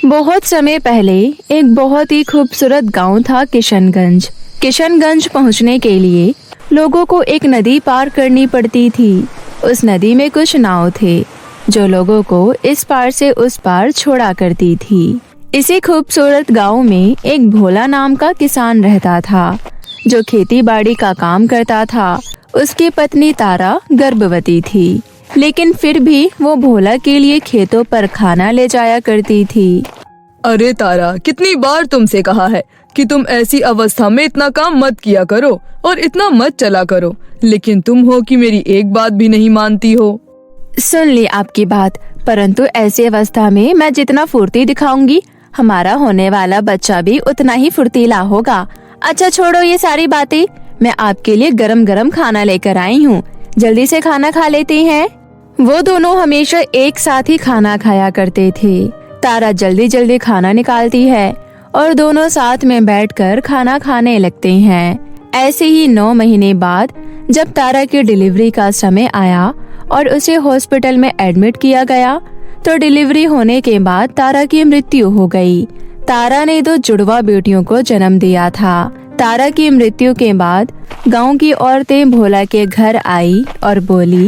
बहुत समय पहले एक बहुत ही खूबसूरत गांव था किशनगंज। किशनगंज पहुंचने के लिए लोगों को एक नदी पार करनी पड़ती थी। उस नदी में कुछ नाव थे जो लोगों को इस पार से उस पार छोड़ा करती थी। इसी खूबसूरत गांव में एक भोला नाम का किसान रहता था जो खेती बाड़ी का काम करता था। उसकी पत्नी तारा गर्भवती थी, लेकिन फिर भी वो भोला के लिए खेतों पर खाना ले जाया करती थी। अरे तारा, कितनी बार तुमसे कहा है कि तुम ऐसी अवस्था में इतना काम मत किया करो और इतना मत चला करो, लेकिन तुम हो कि मेरी एक बात भी नहीं मानती हो। सुन ली आपकी बात, परंतु ऐसी अवस्था में मैं जितना फुर्ती दिखाऊंगी हमारा होने वाला बच्चा भी उतना ही फुर्तीला होगा। अच्छा छोड़ो ये सारी बातें, मैं आपके लिए गरम गरम खाना लेकर आई हूँ, जल्दी से खाना खा लेते हैं। वो दोनों हमेशा एक साथ ही खाना खाया करते थे। तारा जल्दी जल्दी खाना निकालती है और दोनों साथ में बैठकर खाना खाने लगते हैं। ऐसे ही 9 महीने बाद जब तारा की डिलीवरी का समय आया और उसे हॉस्पिटल में एडमिट किया गया, तो डिलीवरी होने के बाद तारा की मृत्यु हो गई। तारा ने 2 जुड़वा बेटियों को जन्म दिया था। तारा की मृत्यु के बाद गांव की औरतें भोला के घर आई और बोली,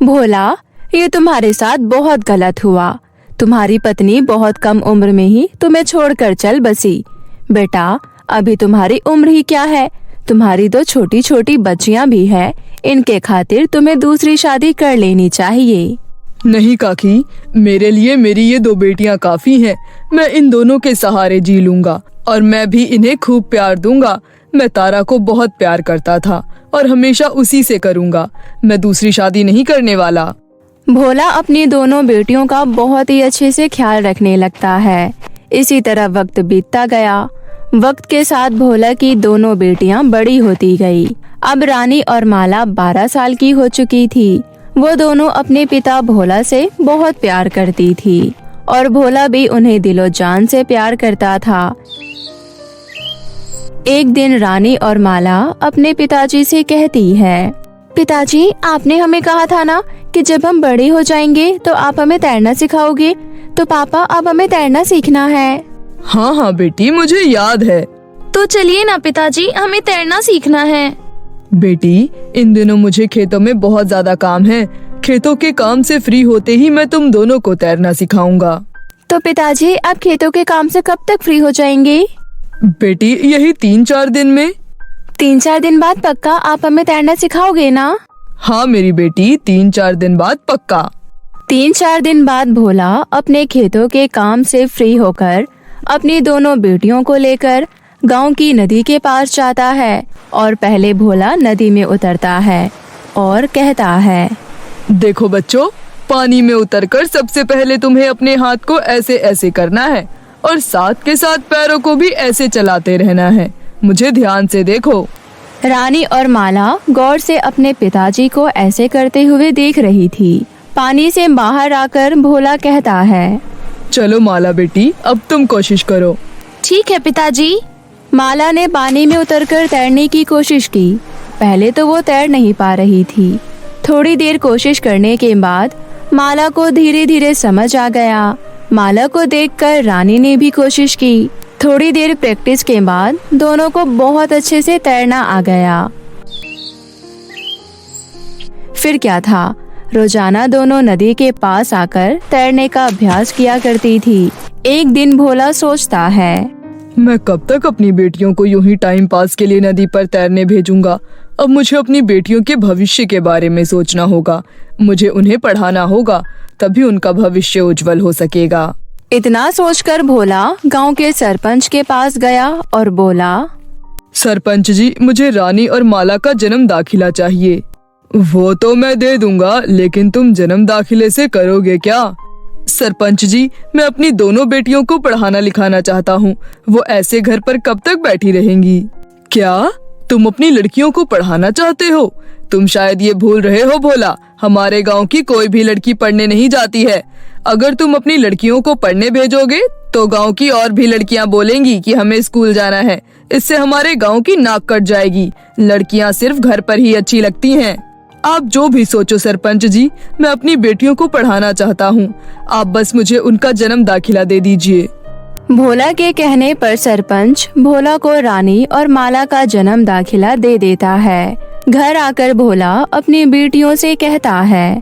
भोला, ये तुम्हारे साथ बहुत गलत हुआ। तुम्हारी पत्नी बहुत कम उम्र में ही तुम्हें छोड़कर चल बसी। बेटा, अभी तुम्हारी उम्र ही क्या है, तुम्हारी 2 छोटी छोटी बच्चियां भी है, इनके खातिर तुम्हें दूसरी शादी कर लेनी चाहिए। नहीं काकी, मेरे लिए मेरी ये 2 बेटियां काफी हैं। मैं इन दोनों के सहारे जी लूंगा और मैं भी इन्हें खूब प्यार दूंगा। मैं तारा को बहुत प्यार करता था और हमेशा उसी से करूंगा। मैं दूसरी शादी नहीं करने वाला। भोला अपनी दोनों बेटियों का बहुत ही अच्छे से ख्याल रखने लगता है। इसी तरह वक्त बीतता गया। वक्त के साथ भोला की दोनों बेटियां बड़ी होती गई। अब रानी और माला 12 साल की हो चुकी थी। वो दोनों अपने पिता भोला से बहुत प्यार करती थी और भोला भी उन्हें दिलो जान से प्यार करता था। एक दिन रानी और माला अपने पिताजी से कहती है, पिताजी, आपने हमें कहा था ना कि जब हम बड़े हो जाएंगे तो आप हमें तैरना सिखाओगे। तो पापा, अब हमें तैरना सीखना है। हाँ बेटी, मुझे याद है। तो चलिए ना पिताजी, हमें तैरना सीखना है। बेटी, इन दिनों मुझे खेतों में बहुत ज्यादा काम है। खेतों के काम से फ्री होते ही मैं तुम दोनों को तैरना सिखाऊंगा। तो पिताजी, आप खेतों के काम से कब तक फ्री हो जाएंगे? बेटी, यही 3-4 दिन में। 3-4 दिन बाद पक्का आप हमें तैरना सिखाओगे ना? हाँ मेरी बेटी, 3-4 दिन बाद पक्का। 3-4 दिन बाद भोला अपने खेतों के काम से फ्री होकर अपनी दोनों बेटियों को लेकर गांव की नदी के पास जाता है और पहले भोला नदी में उतरता है और कहता है, देखो बच्चों, पानी में उतरकर सबसे पहले तुम्हें अपने हाथ को ऐसे ऐसे करना है और साथ के साथ पैरों को भी ऐसे चलाते रहना है। मुझे ध्यान से देखो। रानी और माला गौर से अपने पिताजी को ऐसे करते हुए देख रही थी। पानी से बाहर आकर भोला कहता है, चलो माला बेटी, अब तुम कोशिश करो। ठीक है पिताजी। माला ने पानी में उतरकर तैरने की कोशिश की। पहले तो वो तैर नहीं पा रही थी। थोड़ी देर कोशिश करने के बाद माला को धीरे धीरे समझ आ गया। माला को देखकर रानी ने भी कोशिश की। थोड़ी देर प्रैक्टिस के बाद दोनों को बहुत अच्छे से तैरना आ गया। फिर क्या था, रोजाना दोनों नदी के पास आकर तैरने का अभ्यास किया करती थी। एक दिन भोला सोचता है, मैं कब तक अपनी बेटियों को यूं ही टाइम पास के लिए नदी पर तैरने भेजूंगा। अब मुझे अपनी बेटियों के भविष्य के बारे में सोचना होगा। मुझे उन्हें पढ़ाना होगा, तभी उनका भविष्य उज्जवल हो सकेगा। इतना सोचकर भोला गांव के सरपंच के पास गया और बोला, सरपंच जी, मुझे रानी और माला का जन्म दाखिला चाहिए। वो तो मैं दे दूंगा, लेकिन तुम जन्म दाखिले से करोगे क्या? सरपंच जी, मैं अपनी दोनों बेटियों को पढ़ाना लिखाना चाहता हूँ। वो ऐसे घर पर कब तक बैठी रहेंगी? क्या तुम अपनी लड़कियों को पढ़ाना चाहते हो? तुम शायद ये भूल रहे हो भोला, हमारे गांव की कोई भी लड़की पढ़ने नहीं जाती है। अगर तुम अपनी लड़कियों को पढ़ने भेजोगे तो गांव की और भी लड़कियां बोलेंगी कि हमें स्कूल जाना है। इससे हमारे गांव की नाक कट जाएगी। लड़कियां सिर्फ घर पर ही अच्छी लगती हैं। आप जो भी सोचो सरपंच जी, मैं अपनी बेटियों को पढ़ाना चाहता हूँ। आप बस मुझे उनका जन्म दाखिला दे दीजिए। भोला के कहने पर सरपंच भोला को रानी और माला का जन्म दाखिला दे देता है। घर आकर भोला अपनी बेटियों से कहता है,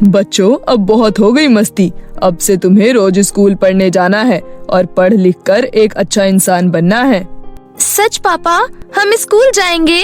बच्चों अब बहुत हो गई मस्ती। अब से तुम्हें रोज स्कूल पढ़ने जाना है और पढ़ लिख कर एक अच्छा इंसान बनना है। सच पापा, हम स्कूल जाएंगे?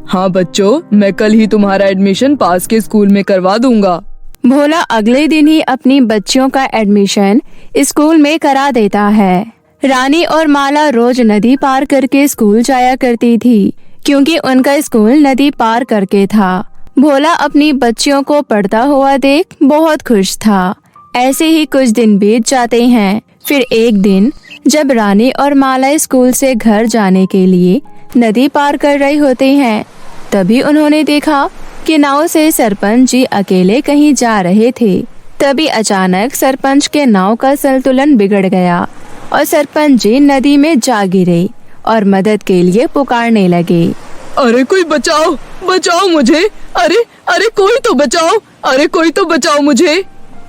हाँ बच्चों, मैं कल ही तुम्हारा एडमिशन पास के स्कूल में करवा दूंगा। भोला अगले दिन ही अपनी बच्चियों का एडमिशन स्कूल में करा देता है। रानी और माला रोज नदी पार करके स्कूल जाया करती थी, क्योंकि उनका स्कूल नदी पार करके था। भोला अपनी बच्चियों को पढ़ता हुआ देख बहुत खुश था। ऐसे ही कुछ दिन बीत जाते हैं। फिर एक दिन जब रानी और माला स्कूल से घर जाने के लिए नदी पार कर रहे होते हैं, तभी उन्होंने देखा कि नाव से सरपंच जी अकेले कहीं जा रहे थे। तभी अचानक सरपंच के नाव का संतुलन बिगड़ गया और सरपंच जी नदी में जा गिरे और मदद के लिए पुकारने लगे। अरे कोई बचाओ, बचाओ मुझे। अरे अरे कोई तो बचाओ, अरे कोई तो बचाओ मुझे।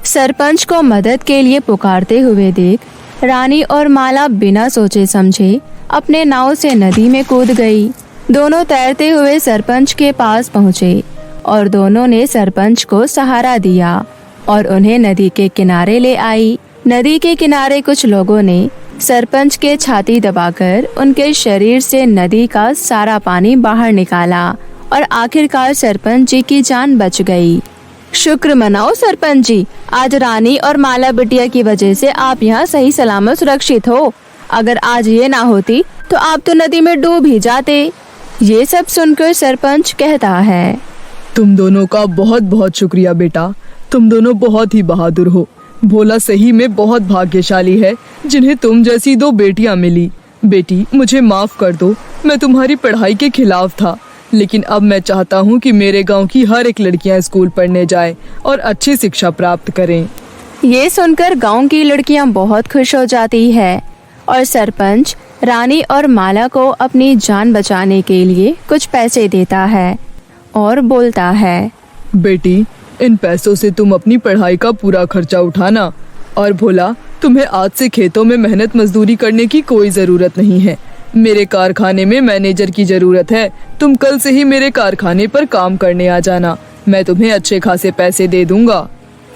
सरपंच को मदद के लिए पुकारते हुए देख रानी और माला बिना सोचे समझे अपने नाव से नदी में कूद गई। दोनों तैरते हुए सरपंच के पास पहुँचे और दोनों ने सरपंच को सहारा दिया और उन्हें नदी के किनारे ले आई। नदी के किनारे कुछ लोगों ने सरपंच के छाती दबाकर उनके शरीर से नदी का सारा पानी बाहर निकाला और आखिरकार सरपंच जी की जान बच गई। शुक्र मनाओ सरपंच जी, आज रानी और माला बिटिया की वजह से आप यहाँ सही सलामत सुरक्षित हो। अगर आज ये ना होती तो आप तो नदी में डूब ही जाते। ये सब सुनकर सरपंच कहता है, तुम दोनों का बहुत बहुत शुक्रिया बेटा, तुम दोनों बहुत ही बहादुर हो। भोला सही में बहुत भाग्यशाली है जिन्हें तुम जैसी दो बेटियां मिली। बेटी मुझे माफ कर दो, मैं तुम्हारी पढ़ाई के खिलाफ था, लेकिन अब मैं चाहता हूँ कि मेरे गांव की हर एक लड़कियां स्कूल पढ़ने जाएं और अच्छी शिक्षा प्राप्त करें। ये सुनकर गांव की लड़कियां बहुत खुश हो जाती है और सरपंच रानी और माला को अपनी जान बचाने के लिए कुछ पैसे देता है और बोलता है, बेटी इन पैसों से तुम अपनी पढ़ाई का पूरा खर्चा उठाना। और भोला, तुम्हें आज से खेतों में मेहनत मजदूरी करने की कोई जरूरत नहीं है। मेरे कारखाने में मैनेजर की जरूरत है। तुम कल से ही मेरे कारखाने पर काम करने आ जाना, मैं तुम्हें अच्छे खासे पैसे दे दूंगा।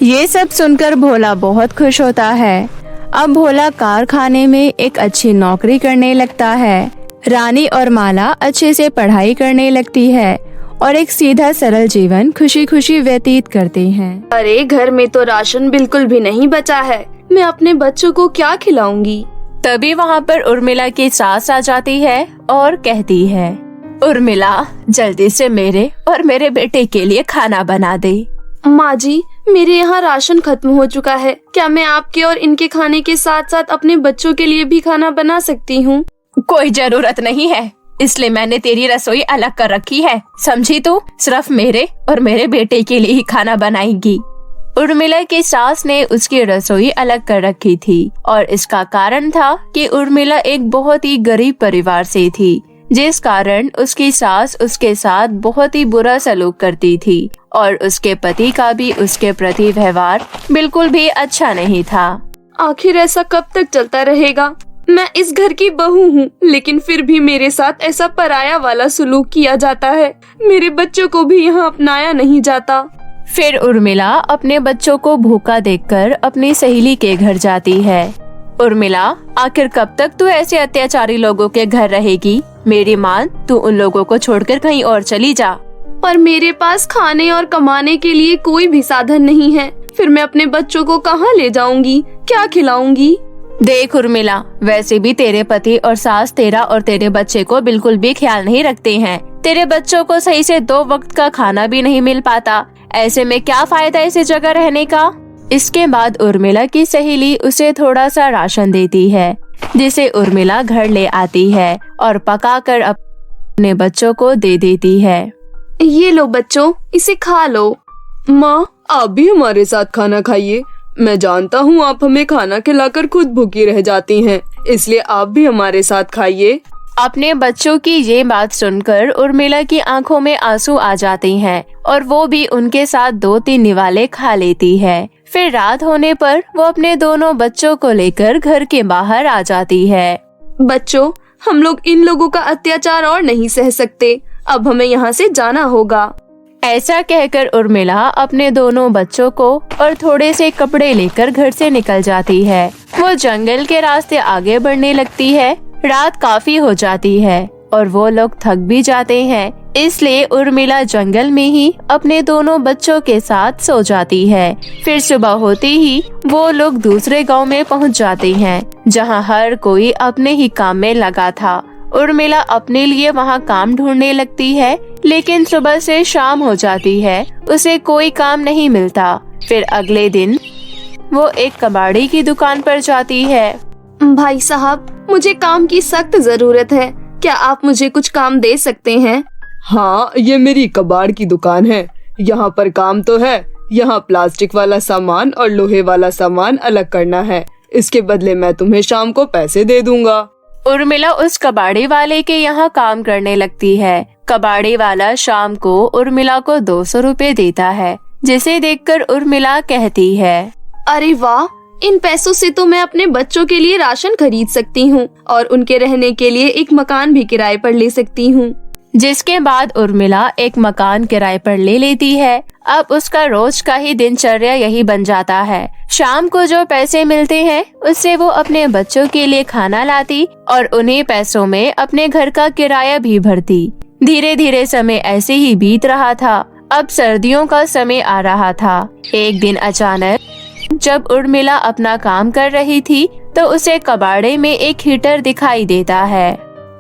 ये सब सुनकर भोला बहुत खुश होता है। अब भोला कारखाने में एक अच्छी नौकरी करने लगता है। रानी और माला अच्छे से पढ़ाई करने लगती है और एक सीधा सरल जीवन खुशी खुशी व्यतीत करते हैं। अरे घर में तो राशन बिल्कुल भी नहीं बचा है, मैं अपने बच्चों को क्या खिलाऊंगी? तभी वहाँ पर उर्मिला की सास आ जाती है और कहती है, उर्मिला जल्दी से मेरे और मेरे बेटे के लिए खाना बना दे। माँ जी, मेरे यहाँ राशन खत्म हो चुका है, क्या मैं आपके और इनके खाने के साथ साथ अपने बच्चों के लिए भी खाना बना सकती हूँ? कोई जरूरत नहीं है, इसलिए मैंने तेरी रसोई अलग कर रखी है, समझी तू? सिर्फ मेरे और मेरे बेटे के लिए ही खाना बनाएगी। उर्मिला की सास ने उसकी रसोई अलग कर रखी थी और इसका कारण था कि उर्मिला एक बहुत ही गरीब परिवार से थी, जिस कारण उसकी सास उसके साथ बहुत ही बुरा सलूक करती थी और उसके पति का भी उसके प्रति व्यवहार बिल्कुल भी अच्छा नहीं था। आखिर ऐसा कब तक चलता रहेगा? मैं इस घर की बहू हूँ, लेकिन फिर भी मेरे साथ ऐसा पराया वाला सलूक किया जाता है। मेरे बच्चों को भी यहाँ अपनाया नहीं जाता। फिर उर्मिला अपने बच्चों को भूखा देखकर अपनी सहेली के घर जाती है। उर्मिला, आखिर कब तक तू ऐसे अत्याचारी लोगों के घर रहेगी? मेरी मान, तू उन लोगों को छोड़कर कहीं और चली जा। पर मेरे पास खाने और कमाने के लिए कोई भी साधन नहीं है, फिर मैं अपने बच्चों को कहाँ ले जाऊंगी, क्या खिलाऊंगी? देख उर्मिला, वैसे भी तेरे पति और सास तेरा और तेरे बच्चे को बिल्कुल भी ख्याल नहीं रखते हैं। तेरे बच्चों को सही से 2 वक्त का खाना भी नहीं मिल पाता, ऐसे में क्या फायदा इसी जगह रहने का? इसके बाद उर्मिला की सहेली उसे थोड़ा सा राशन देती है, जिसे उर्मिला घर ले आती है और पकाकर अपने बच्चों को दे देती है। ये लो बच्चों, इसे खा लो। माँ, आप भी हमारे साथ खाना खाइए। मैं जानता हूँ आप हमें खाना खिलाकर खुद भूखी रह जाती हैं, इसलिए आप भी हमारे साथ खाइए। अपने बच्चों की ये बात सुनकर उर्मिला की आंखों में आंसू आ जाते हैं और वो भी उनके साथ 2-3 निवाले खा लेती है। फिर रात होने पर वो अपने दोनों बच्चों को लेकर घर के बाहर आ जाती है। बच्चों, हम लोग इन लोगों का अत्याचार और नहीं सह सकते। अब हमें यहाँ से जाना होगा। ऐसा कहकर उर्मिला अपने दोनों बच्चों को और थोड़े से कपड़े लेकर घर से निकल जाती है। वो जंगल के रास्ते आगे बढ़ने लगती है। रात काफी हो जाती है और वो लोग थक भी जाते हैं, इसलिए उर्मिला जंगल में ही अपने दोनों बच्चों के साथ सो जाती है। फिर सुबह होते ही वो लोग दूसरे गांव में पहुंच जाते हैं, जहां हर कोई अपने ही काम में लगा था। उर्मिला अपने लिए वहां काम ढूंढने लगती है, लेकिन सुबह से शाम हो जाती है, उसे कोई काम नहीं मिलता। फिर अगले दिन वो एक कबाड़ी की दुकान पर जाती है। भाई साहब, मुझे काम की सख्त जरूरत है। क्या आप मुझे कुछ काम दे सकते हैं? हाँ, ये मेरी कबाड़ की दुकान है। यहाँ पर काम तो है। यहाँ प्लास्टिक वाला सामान और लोहे वाला सामान अलग करना है। इसके बदले मैं तुम्हें शाम को पैसे दे दूंगा। उर्मिला उस कबाड़ी वाले के यहाँ काम करने लगती है। कबाड़ी वाला शाम को उर्मिला को 200 रुपए देता है, जिसे देखकर उर्मिला कहती है, अरे वाह, इन पैसों से तो मैं अपने बच्चों के लिए राशन खरीद सकती हूँ और उनके रहने के लिए एक मकान भी किराए पर ले सकती हूँ। जिसके बाद उर्मिला एक मकान किराए पर ले लेती है। अब उसका रोज का ही दिनचर्या यही बन जाता है। शाम को जो पैसे मिलते हैं उससे वो अपने बच्चों के लिए खाना लाती और उन्हीं पैसों में अपने घर का किराया भी भरती। धीरे धीरे समय ऐसे ही बीत रहा था। अब सर्दियों का समय आ रहा था। एक दिन अचानक जब उर्मिला अपना काम कर रही थी तो उसे कबाड़े में एक हीटर दिखाई देता है।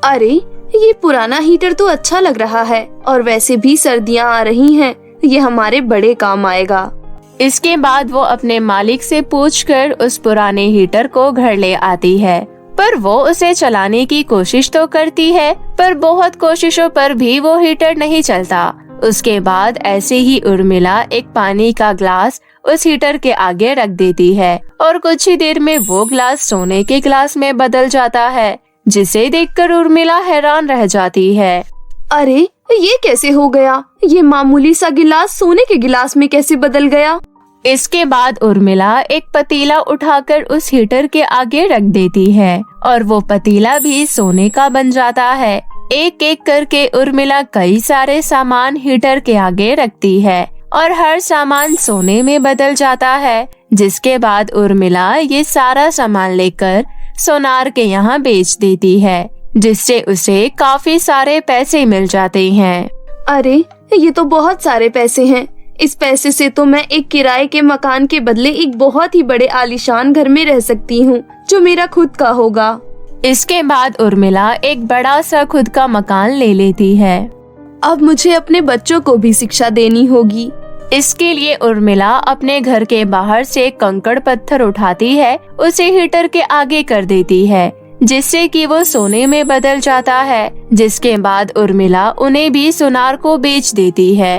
अरे, ये पुराना हीटर तो अच्छा लग रहा है और वैसे भी सर्दियाँ आ रही हैं, ये हमारे बड़े काम आएगा। इसके बाद वो अपने मालिक से पूछकर उस पुराने हीटर को घर ले आती है, पर वो उसे चलाने की कोशिश तो करती है, पर बहुत कोशिशों पर भी वो हीटर नहीं चलता। उसके बाद ऐसे ही उर्मिला एक पानी का ग्लास उस हीटर के आगे रख देती है और कुछ ही देर में वो ग्लास सोने के ग्लास में बदल जाता है, जिसे देखकर उर्मिला हैरान रह जाती है। अरे, ये कैसे हो गया? ये मामूली सा गिलास सोने के गिलास में कैसे बदल गया? इसके बाद उर्मिला एक पतीला उठाकर उस हीटर के आगे रख देती है और वो पतीला भी सोने का बन जाता है। एक एक करके उर्मिला कई सारे सामान हीटर के आगे रखती है और हर सामान सोने में बदल जाता है। जिसके बाद उर्मिला ये सारा सामान लेकर सोनार के यहाँ बेच देती है, जिससे उसे काफी सारे पैसे मिल जाते हैं। अरे, ये तो बहुत सारे पैसे हैं। इस पैसे से तो मैं एक किराए के मकान के बदले एक बहुत ही बड़े आलीशान घर में रह सकती हूँ, जो मेरा खुद का होगा। इसके बाद उर्मिला एक बड़ा सा खुद का मकान ले लेती है। अब मुझे अपने बच्चों को भी शिक्षा देनी होगी। इसके लिए उर्मिला अपने घर के बाहर से कंकड़ पत्थर उठाती है, उसे हीटर के आगे कर देती है, जिससे कि वो सोने में बदल जाता है। जिसके बाद उर्मिला उन्हें भी सोनार को बेच देती है।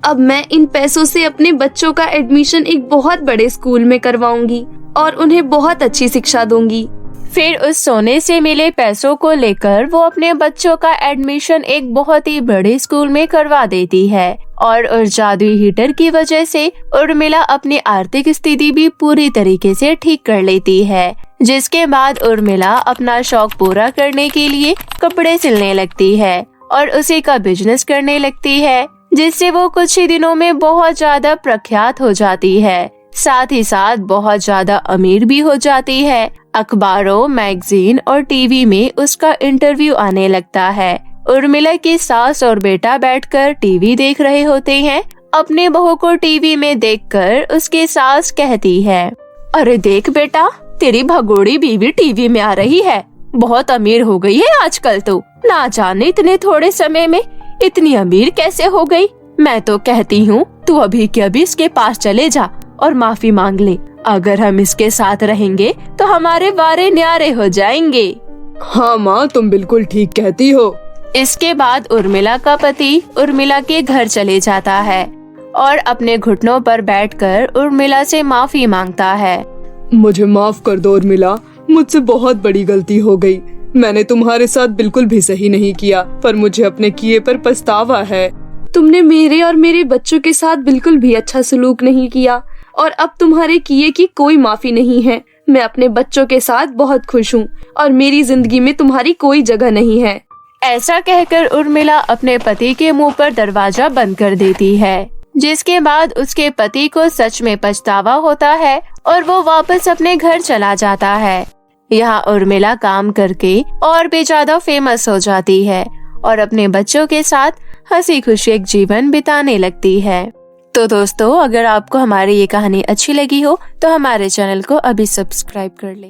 अब मैं इन पैसों से अपने बच्चों का एडमिशन एक बहुत बड़े स्कूल में करवाऊंगी और उन्हें बहुत अच्छी शिक्षा दूंगी। फिर उस सोने से मिले पैसों को लेकर वो अपने बच्चों का एडमिशन एक बहुत ही बड़े स्कूल में करवा देती है और उस जादुई हीटर की वजह से उर्मिला अपनी आर्थिक स्थिति भी पूरी तरीके से ठीक कर लेती है। जिसके बाद उर्मिला अपना शौक पूरा करने के लिए कपड़े सिलने लगती है और उसी का बिजनेस करने लगती है, जिससे वो कुछ ही दिनों में बहुत ज्यादा प्रख्यात हो जाती है। साथ ही साथ बहुत ज्यादा अमीर भी हो जाती है। अखबारों, मैगजीन और टीवी में उसका इंटरव्यू आने लगता है। उर्मिला की सास और बेटा बैठकर टीवी देख रहे होते हैं। अपने बहू को टीवी में देखकर उसकी सास कहती है, अरे देख बेटा, तेरी भगोड़ी बीवी टीवी में आ रही है। बहुत अमीर हो गई है आजकल तो, ना जाने इतने थोड़े समय में इतनी अमीर कैसे हो गई। मैं तो कहती हूँ तू अभी के अभी इसके पास चले जा और माफी मांग ले। अगर हम इसके साथ रहेंगे तो हमारे वारे न्यारे हो जाएंगे। हाँ माँ, तुम बिल्कुल ठीक कहती हो। इसके बाद उर्मिला का पति उर्मिला के घर चले जाता है और अपने घुटनों पर बैठकर उर्मिला से माफी मांगता है। मुझे माफ कर दो उर्मिला, मुझसे बहुत बड़ी गलती हो गई। मैंने तुम्हारे साथ बिल्कुल भी सही नहीं किया, पर मुझे अपने किए पर पछतावा है। तुमने मेरे और मेरे बच्चों के साथ बिल्कुल भी अच्छा सलूक नहीं किया और अब तुम्हारे किए की कोई माफी नहीं है। मैं अपने बच्चों के साथ बहुत खुश हूँ और मेरी जिंदगी में तुम्हारी कोई जगह नहीं है। ऐसा कहकर उर्मिला अपने पति के मुंह पर दरवाजा बंद कर देती है, जिसके बाद उसके पति को सच में पछतावा होता है और वो वापस अपने घर चला जाता है। यहाँ उर्मिला काम करके और भी ज्यादा फेमस हो जाती है और अपने बच्चों के साथ हंसी खुशी एक जीवन बिताने लगती है। तो दोस्तों, अगर आपको हमारी ये कहानी अच्छी लगी हो तो हमारे चैनल को अभी सब्सक्राइब कर लें।